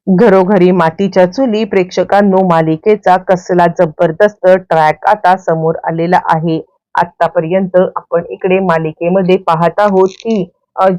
घरोघरी मातीच्या चुली प्रेक्षकांनो मालिकेचा कसला जबरदस्त ट्रॅक आता समोर आलेला आहे। आतापर्यंत आपण इकडे मालिकेमध्ये पाहत आहोत की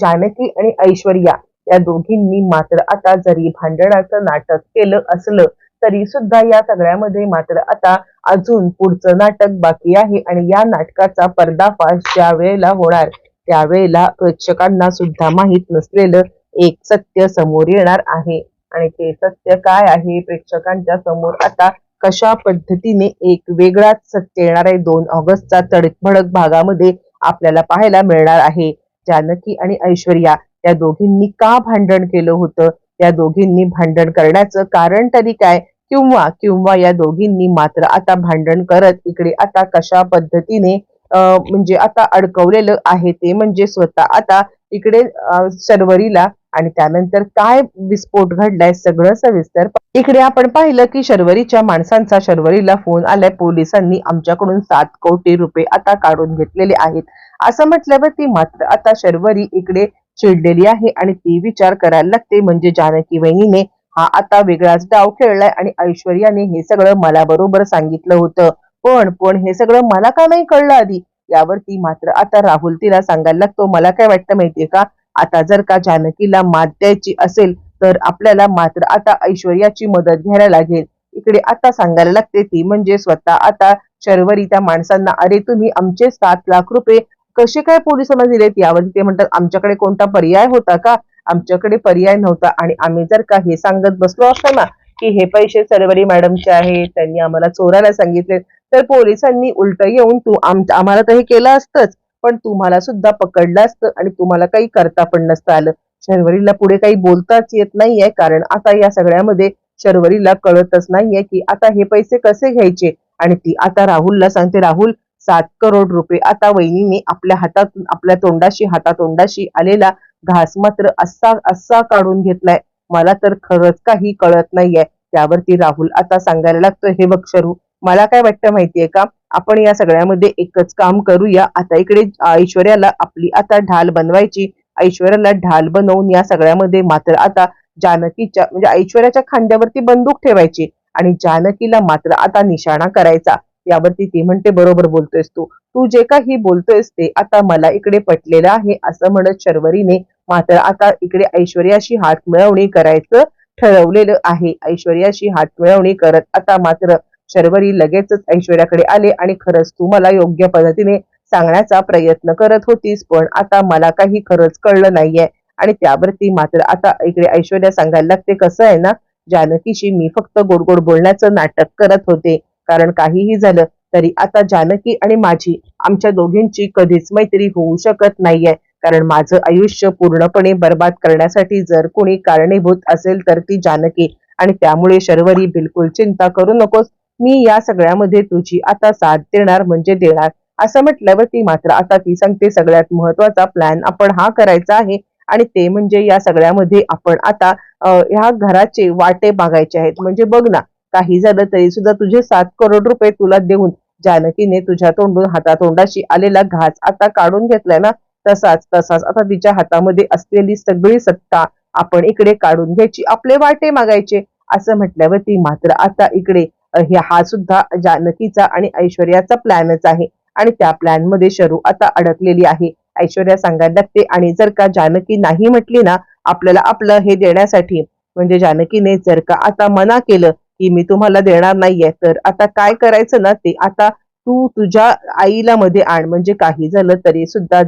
जानकी आणि ऐश्वर्या या दोघींनी मात्र आता जरी भांडणाचं नाटक केलं असलं तरी सुद्धा या सगळ्यामध्ये मात्र आता अजून पुढचं नाटक बाकी आहे आणि या नाटकाचा पर्दाफाश ज्या वेळेला होणार त्यावेळेला प्रेक्षकांना सुद्धा माहीत नसलेलं एक सत्य समोर येणार आहे। आणि ते सत्य काय आहे प्रेक्षकांच्या समोर आता कशा पद्धतीने एक वेगळाच सत्य येणार आहे 2 ऑगस्टचा तडकभडक भागामध्ये आपल्याला पाहायला मिळणार आहे। जानकी आणि ऐश्वर्या या दोघींनी का भांडण केलं होतं, या दोघींनी भांडण करण्याचं कारण तरी काय, किंवा किंवा या दोघींनी मात्र आता भांडण करत इकडे आता कशा पद्धतीने म्हणजे आता अडकवलेलं आहे ते म्हणजे स्वतः आता इकडे शर्वरीला आणि त्यानंतर काय विस्फोट घडलाय सगळं सविस्तर इकडे आपण पाहिलं की शर्वरीच्या माणसांचा शर्वरीला फोन आलाय, पोलिसांनी आमच्याकडून 7 कोटी रुपये आता काढून घेतलेले आहेत असं म्हटल्यावरती मात्र आता शर्वरी इकडे चिडलेली आहे आणि ती विचार करायला लागते म्हणजे जानकी वहिनीने हा आता वेगळाच डाव खेळलाय आणि ऐश्वर्याने हे सगळं मला बरोबर सांगितलं होतं, पण हे सगळं मला का नाही कळलं आधी। यावरती मात्र आता राहुल तिला सांगायला लागतो, मला काय वाटतं माहितीये का, आता जर का जानकीला मात द्यायची असेल तर आपल्याला मात्र आता ऐश्वर्याची मदत घ्यायला लागेल। इकडे आता सांगायला लागते ती म्हणजे स्वतः आता शर्वरी त्या माणसांना, अरे तुम्ही आमचे 7 लाख रुपये कसे काय पोलिसांना दिलेत। यावर ते म्हणतात आमच्याकडे कोणता पर्याय होता का, आमच्याकडे पर्याय नव्हता आणि आम्ही जर का हे सांगत बसलो असतो ना की हे पैसे शर्वरी मॅडमचे आहेत, त्यांनी आम्हाला चोरायला सांगितले, तर पोलिसांनी उलट येऊन आम्हाला तर हे केलं असतंच पण तुम्हाला सुद्धा पकडलं असतं आणि तुम्हाला काही करता पण नसतं आलं। शर्वरीला पुढे काही बोलताच येत नाहीये कारण आता या सगळ्यामध्ये शर्वरीला कळतच नाहीये की आता हे पैसे कसे घ्यायचे आणि ती आता राहुलला सांगते, राहुल 7 करोड रुपये आता वहिनीने आपल्या हातातून आपल्या तोंडाशी हातातोंडाशी आलेला घास मात्र असा असा काढून घेतलाय, मला तर खरंच काही कळत नाहीये। त्यावरती राहुल आता सांगायला लागतोय, हे बघ शरू, मला काय वाटतं माहितीये का, आपण या सगळ्यामध्ये एकच काम करूया, आता इकडे ऐश्वर्याला आपली आता ढाल बनवायची, ऐश्वर्याला ढाल बनवून या सगळ्यामध्ये मात्र आता जानकीच्या म्हणजे ऐश्वर्याच्या खांद्यावरती बंदूक ठेवायची आणि जानकीला मात्र आता निशाणा करायचा। यावरती ती म्हणते, बरोबर बोलतोयस तू, तू जे काही बोलतोयस ते आता मला इकडे पटलेलं आहे असं म्हणत शर्वरीने मात्र आता इकडे ऐश्वर्याशी हात मिळवणी करायचं ठरवलेलं आहे। ऐश्वर्याशी हात मिळवणी करत आता मात्र शर्वरी लगेचच ऐश्वर्याकडे आले आणि खरंच तू मला योग्य पद्धतीने सांगण्याचा प्रयत्न करत होतीस पण आता मला काही खरंच कळलं नाहीये। आणि त्यावरती मात्र आता इकडे ऐश्वर्या सांगायला लागते, कसं आहे ना, जानकीशी मी फक्त गोड गोड बोलण्याचं नाटक करत होते, कारण काहीही झालं तरी आता जानकी आणि माझी आमच्या दोघींची कधीच मैत्री होऊ शकत नाहीये, कारण माझं आयुष्य पूर्णपणे बर्बाद करण्यासाठी जर कोणी कारणीभूत असेल तर ती जानकी, आणि त्यामुळे शर्वरी बिलकुल चिंता करू नकोस, मी या सगळ्यामध्ये तुझी आता साथ देणार म्हणजे देणार असं म्हटल्यावरती मात्र आता ती सांगते, सगळ्यात महत्वाचा प्लॅन आपण हा करायचा आहे आणि ते म्हणजे या सगळ्यामध्ये आपण आता ह्या घराचे वाटे मागायचे आहेत, म्हणजे बघ ना, काही झालं तरी सुद्धा तुझे 7 करोड रुपये तुला देऊन जानकीने तुझ्या तोंडून हातातोंडाशी आलेला घास आता काढून घेतलाय ना, तसाच तसाच आता तिच्या हातामध्ये असलेली सगळी सत्ता आपण इकडे काढून घ्यायची, आपले वाटे मागायचे असं म्हटल्यावरती मात्र आता इकडे हा सुद्धा जानकीचा आणि ऐश्वर्याचा प्लॅनच आहे आणि त्या प्लॅन मध्ये शरू आता अडकलेली आहे। ऐश्वर्या सांगायला लागते, आणि जर का जानकी नाही म्हटली ना आपल्याला आपलं हे देण्यासाठी, म्हणजे जानकीने जर का आता मना केलं की मी तुम्हाला देणार नाहीये, तर आता काय करायचं ना, ते आता तू तुझ्या आईला मध्ये आण, म्हणजे काही झालं तरी सुद्धा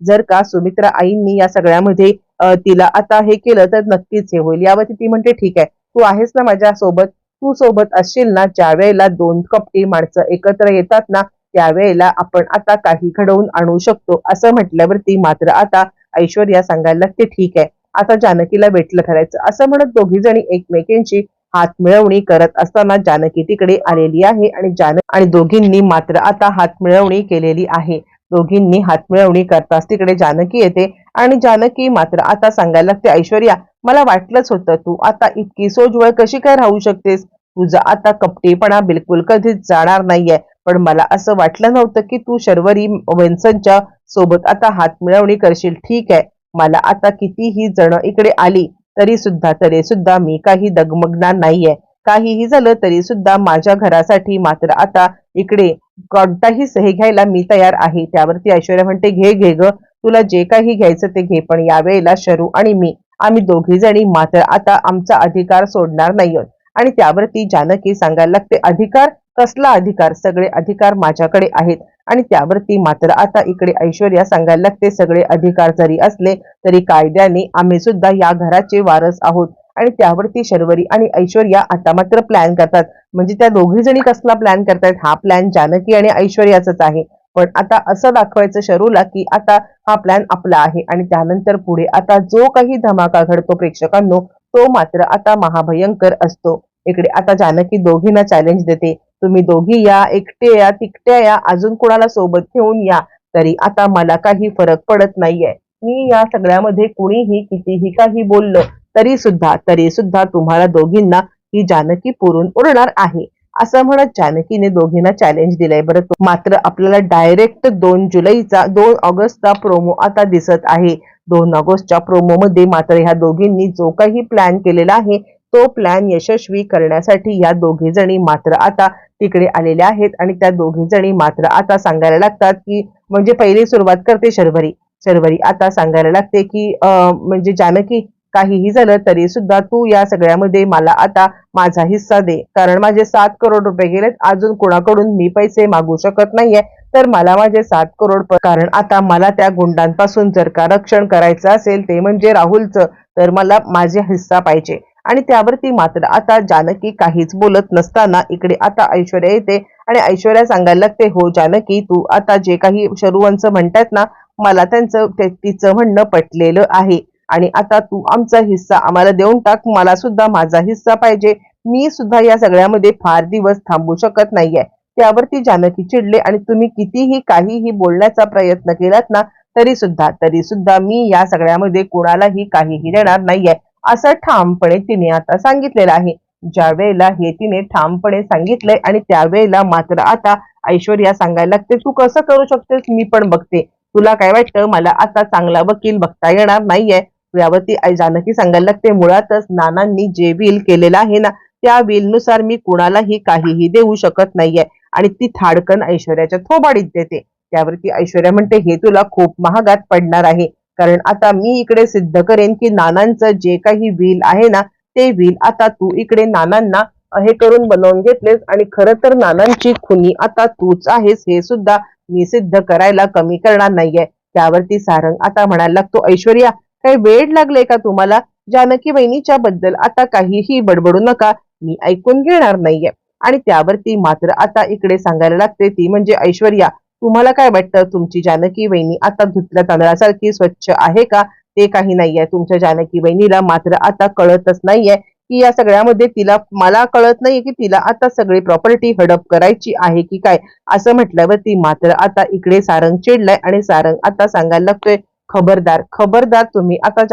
जर का सुमित्रा आईंनी या सगळ्यामध्ये तिला आता हे केलं तर नक्कीच हे होईल। यावरती ती म्हणते, ठीक आहे, तू आहेस ना माझ्या सोबत, तू सोबत असशील ना, ज्या वेळेला 2 कपटी माणसं एकत्र येतात ना त्यावेळेला आपण आता काही घडवून आणू शकतो असं म्हटल्यावरती मात्र आता ऐश्वर्या सांगायला लागते, ठीक आहे, आता जानकीला भेटलं करायचं असं म्हणत दोघी जणी एकमेकींची हात मिळवणी करत असताना जानकी तिकडे आलेली आहे आणि दोघींनी मात्र आता हात मिळवणी केलेली आहे। दोघींनी हात मिळवणी करताच तिकडे जानकी येते आणि जानकी मात्र आता सांगायला लागते, ऐश्वर्या, मला वाटलंच होतं तू आता इतकी सोज्वळ कशी काय राहू शकतेस, तुझा आता कपटीपणा बिलकुल कधीच जाणार नाहीये, पण मला असं वाटलं नव्हतं की तू शर्वरी वेन्सनच्या सोबत आता हात मिळवणी करशील। ठीक आहे, मला आता कितीही जण इकडे आली तरी सुद्धा मी काही डगमगणार नाहीये. काहीही झालं तरी सुद्धा माझ्या घरासाठी मात्र आता इकडे कोणताही सही घ्यायला मी तयार आहे. त्यावरती ऐश्वर्या म्हणते, घे घे ग, तुला जे काही घ्यायचं ते घे, पण यावेळेला शरू आणि मी आम्ही दोघी जणी मात्र आता आमचा अधिकार सोडणार नाही आहोत. आणि त्यावरती जानकी सांगायला लागते, अधिकार? कसला अधिकार? सगळे अधिकार माझ्याकडे आहेत. आणि त्यावरती मात्र आता इकडे ऐश्वर्या सांगायला लागते, सगळे अधिकार जरी असले तरी कायद्याने आम्ही सुद्धा या घराचे वारस आहोत. आणि त्यावरती शर्वरी आणि ऐश्वर्या आता मात्र प्लॅन करतात. म्हणजे त्या दोघी जणी कसला प्लॅन करतायत? हा प्लॅन जानकी आणि ऐश्वर्याचाच आहे. पण आता असं दाखवायचं शरूला की आता हा प्लॅन आपला आहे. आणि त्यानंतर पुढे आता जो काही धमाका घडतो प्रेक्षकांनो, तो मात्र आता महाभयंकर असतो. इकडे आता जानकी दोघींना चॅलेंज देते, तुम्ही दोघी या, एकटे या, तिकट्या या, अजून कोणाला सोबत घेऊन या, तरी आता मला काही फरक पडत नाहीये. मी या सगळ्यामध्ये कुणीही कितीही काही बोललं तरी सुद्धा तुम्हाला दोघींना ही जानकी पुरून उरणार आहे, असं म्हणत जानकीने दोघींना चॅलेंज दिलंय. बरं, मात्र आपल्याला डायरेक्ट 2 ऑगस्टचा प्रोमो आता दिसत आहे. 2 ऑगस्टच्या प्रोमो मध्ये मात्र ह्या दोघींनी जो काही प्लॅन केलेला आहे तो प्लॅन यशस्वी करण्यासाठी या दोघी जणी मात्र आता तिकडे आलेल्या आहेत. आणि त्या दोघी जणी मात्र आता सांगायला लागतात की, म्हणजे पहिली सुरुवात करते शर्वरी. शर्वरी आता सांगायला लागते की म्हणजे जानकी, काहीही झालं तरी सुद्धा तू या सगळ्यामध्ये मला आता माझा हिस्सा दे, कारण माझे 7 करोड रुपये गेलेत. अजून कोणाकडून मी पैसे मागू शकत नाहीये, तर मला माझे 7 करोड कारण आता मला त्या गुंडांपासून जर का रक्षण करायचं असेल, ते म्हणजे राहुलचं, तर मला माझा हिस्सा पाहिजे. आणि त्यावरती मात्र आता जानकी काहीच बोलत नसताना इकडे आता ऐश्वर्या येते आणि ऐश्वर्या सांगायला लागते, हो जानकी, तू आता जे काही शरूवंचं म्हणतात ना, मला तिचं म्हणणं पटलेलं आहे. आणि आता तू आमचा हिस्सा आम्हाला देऊन टाक, मला सुद्धा माझा हिस्सा पाहिजे. मी सुद्धा या सगळ्यामध्ये फार दिवस थांबू शकत नाहीये. त्यावरती जानकी चिडले आणि तुम्ही कितीही काहीही बोलण्याचा प्रयत्न केलात ना, तरी सुद्धा मी या सगळ्यामध्ये कोणालाही काहीही देणार नाहीये, असं ठामपणे तिने आता सांगितलेलं आहे. ज्या वेळेला हे तिने ठामपणे सांगितलंय आणि त्यावेळेला मात्र आता ऐश्वर्या सांगायला लागते, तू कसं करू शकतेस, मी पण बघते. तुला काय वाटतं, मला आता चांगला वकील बघता येणार नाहीये? यावरती जानकी सांगायला लागते, मुळातच नानांनी जे विल केलेलं आहे ना, त्या विलनुसार मी कुणालाही काहीही देऊ शकत नाहीये. आणि ती थाडकन ऐश्वर्याच्या थोबाडीत देते. त्यावरती ऐश्वर्या म्हणते, हे तुला खूप महागात पडणार आहे, कारण आता मी इकडे सिद्ध करेन की नानांचं जे काही विल आहे ना, ते विल आता तू इकडे नानांना हे करून बनवून घेतलेस आणि खरं तर नानांची खुनी आता तूच आहेस, हे सुद्धा मी सिद्ध करायला कमी करणार नाहीये. त्यावरती सारंग आता म्हणायला लागतो, ऐश्वर्या, काही वेळ लागले का तुम्हाला? जानकी वहिनीच्या बद्दल आता काहीही बडबडू नका, मी ऐकून घेणार नाहीये. आणि त्यावरती मात्र आता इकडे सांगायला लागते ती म्हणजे ऐश्वर्या, तुम्हाला काय वाटतं, तुमची जानकी वहिनी आता धुतल्या तांदळासारखी स्वच्छ आहे का? ते काही नाहीये. तुमच्या जानकी वहिनीला मात्र आता कळतच नाहीये की या सगळ्यामध्ये मला कळत नाहीये की तिला आता सगळी प्रॉपर्टी हडप करायची आहे की काय, असं म्हटल्यावरती मात्र आता इकडे सारंग चिडलाय आणि सारंग आता सांगायला लागतोय, खबरदार खबरदार, तुम्ही आता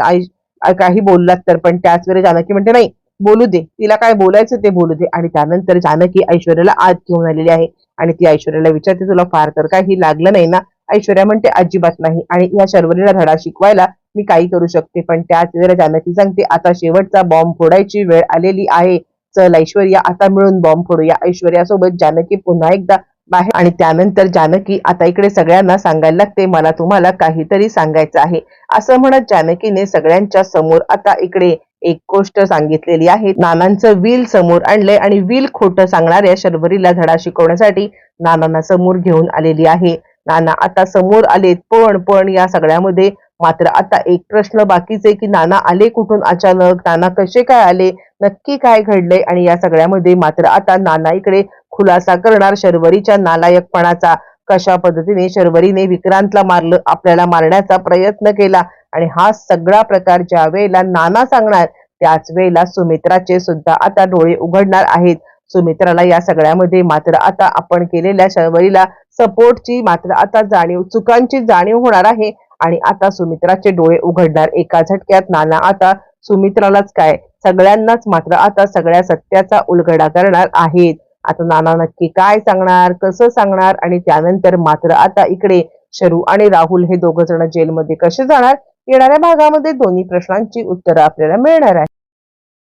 काही बोललात तर. पण त्याच वेळी जानकी म्हणते, नाही, बोलू दे, तिला काय बोलायचं ते बोलू दे. आणि त्यानंतर जानकी ऐश्वर्याला आत घेऊन आलेली आहे आणि ती ऐश्वर्याला विचारते, तुला फार तर काही लागलं नाही ना? ऐश्वर्या म्हणते, अजिबात नाही, आणि या शर्वरीला धडा शिकवायला मी काही करू शकते. पण त्याच वेळेला जानकी सांगते, आता शेवटचा बॉम्ब फोडायची वेळ आलेली आहे, चल ऐश्वर्या, आता मिळून बॉम्ब फोडूया. ऐश्वर्यासोबत जानकी पुन्हा एकदा बाहेर. आणि त्यानंतर जानकी आता इकडे सगळ्यांना सांगायला लागते, मला तुम्हाला काहीतरी सांगायचं आहे, असं म्हणत जानकीने सगळ्यांच्या समोर आता इकडे एक गोष्ट सांगितलेली आहे. नानांचं विल समोर आणलंय आणि विल खोटं सांगणाऱ्या शर्वरीला धडा शिकवण्यासाठी नानांना समोर घेऊन आलेली आहे. नाना आता समोर आलेत, पण या सगळ्यामध्ये मात्र आता एक प्रश्न बाकीच आहे की नाना आले कुठून अचानक, नाना कसे काय आले, नक्की काय घडलंय? आणि या सगळ्यामध्ये मात्र आता नाना इकडे खुलासा करणार शर्वरीच्या नालायकपणाचा. कशा पद्धतीने शर्वरीने विक्रांतला मारलं, आपल्याला मारण्याचा प्रयत्न केला, आणि हा सगळा प्रकार ज्या वेळेला नाना सांगणार त्याच वेळेला सुमित्राचे सुद्धा आता डोळे उघडणार आहेत. सुमित्राला या सगळ्यामध्ये मात्र आता आपण केलेल्या शर्वरीला सपोर्टची मात्र आता चुकांची जाणीव होणार आहे. आणि आता सुमित्राचे डोळे उघडणार एका झटक्यात. नाना आता सुमित्रालाच काय, सगळ्यांनाच मात्र आता सगळ्या सत्याचा उलगडा करणार आहेत. आता नाना नक्की काय सांगणार, कसं सांगणार, आणि त्यानंतर मात्र आता इकडे शरू आणि राहुल हे दोघ जण जेलमध्ये कसे जाणार, येणाऱ्या भागामध्ये दोन्ही प्रश्नांची उत्तरं आपल्याला मिळणार आहे.